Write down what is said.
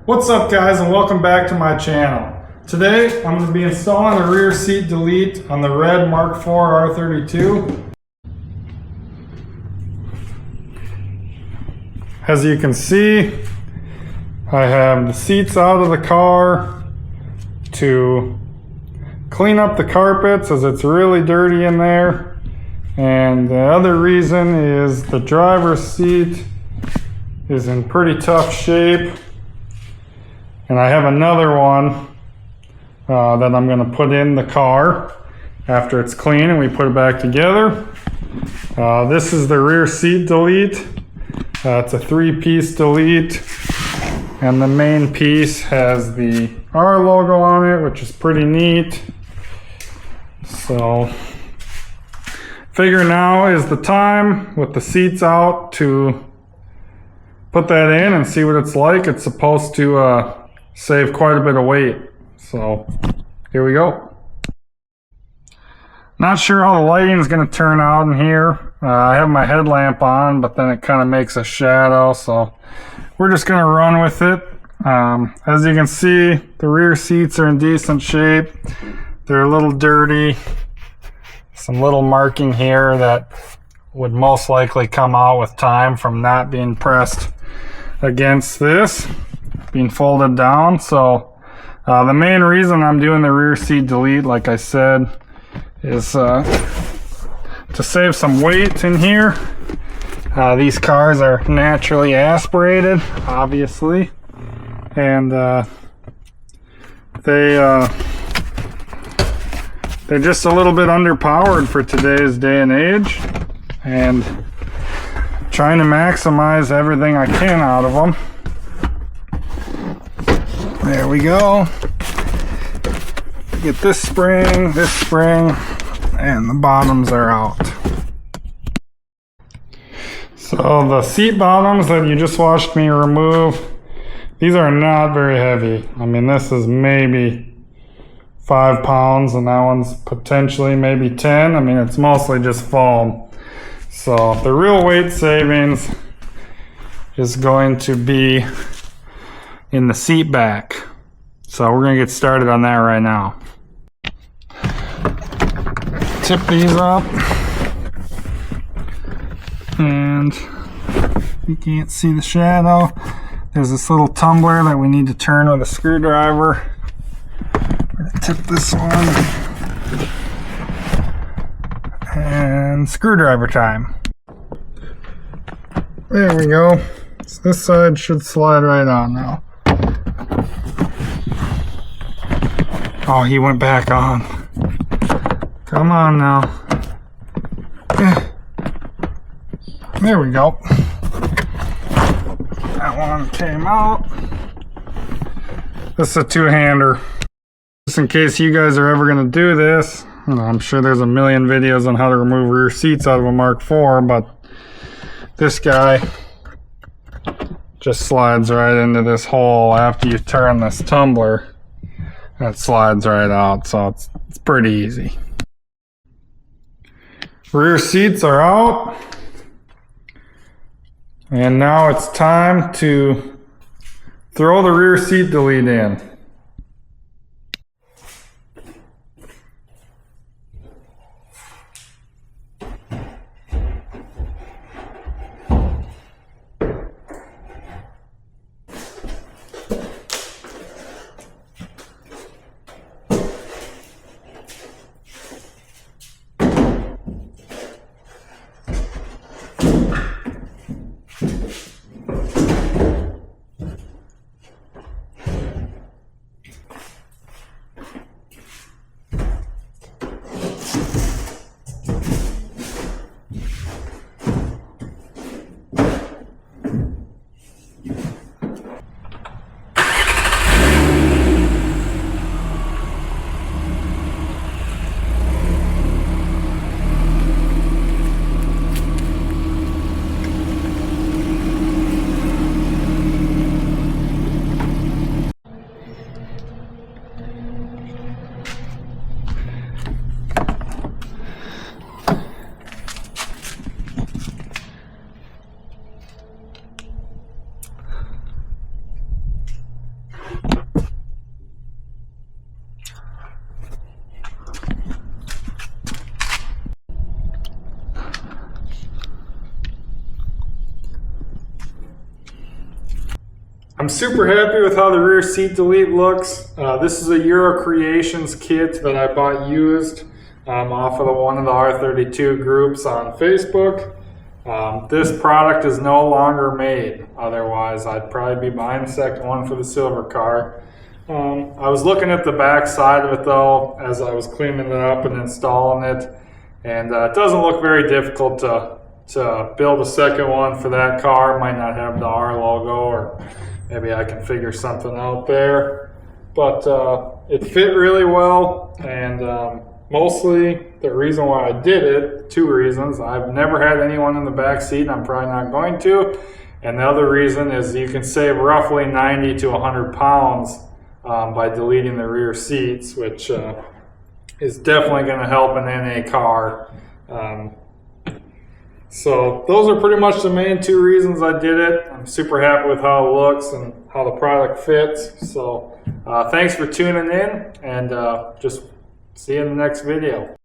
What's up guys, and welcome back to my channel. Today I'm going to be installing a rear seat delete on the red Mk4 R32. As you can see, I have the seats out of the car to clean up the carpets as it's really dirty in there. And the other reason is the driver's seat is in pretty tough shape. And I have another one that I'm going to put in the car after it's clean and we put it back together. This is the rear seat delete. It's a 3-piece delete, and the main piece has the R logo on it, which is pretty neat. So figure now is the time with the seats out to put that in and see what it's like. It's supposed to save quite a bit of weight. So here we go. Not sure how the lighting is going to turn out in here. I have my headlamp on, but then it kind of makes a shadow, so we're just going to run with it. As you can see, the rear seats are in decent shape. They're a little dirty. Some little marking here that would most likely come out with time from not being pressed against this, being folded down. So the main reason I'm doing the rear seat delete, like I said, is to save some weight in here. These cars are naturally aspirated, obviously, and they're just a little bit underpowered for today's day and age, and trying to maximize everything I can out of them. There we go. Get this spring, and the bottoms are out. So the seat bottoms that you just watched me remove, these are not very heavy. I mean, this is maybe 5 pounds and that one's potentially maybe 10. I mean, it's mostly just foam. So the real weight savings is going to be in the seat back. So we're gonna get started on that right now. Tip these up, and you can't see the shadow. There's this little tumbler that we need to turn with a screwdriver. We're gonna tip this one, and screwdriver time. There we go. So this side should slide right on now. Oh, he went back on. Come on now. There we go. That one came out. This is a two-hander. Just in case you guys are ever going to do this, I'm sure there's a million videos on how to remove rear seats out of a Mk4, but this guy just slides right into this hole after you turn this tumbler. It slides right out, so it's pretty easy. Rear seats are out, and now it's time to throw the rear seat delete in. I'm super happy with how the rear seat delete looks. This is a Euro Creations kit that I bought used off of one of the R32 groups on Facebook. This product is no longer made. Otherwise, I'd probably be buying the second one for the silver car. I was looking at the back side of it though as I was cleaning it up and installing it, and it doesn't look very difficult to build a second one for that car. It might not have the R logo, or maybe I can figure something out there. But it fit really well, and mostly the reason why I did it, two reasons. I've never had anyone in the back seat, and I'm probably not going to. And the other reason is you can save roughly 90 to 100 pounds by deleting the rear seats, which is definitely going to help an NA car. So those are pretty much the main two reasons I did it. I'm super happy with how it looks and how the product fits. So thanks for tuning in, and just see you in the next video.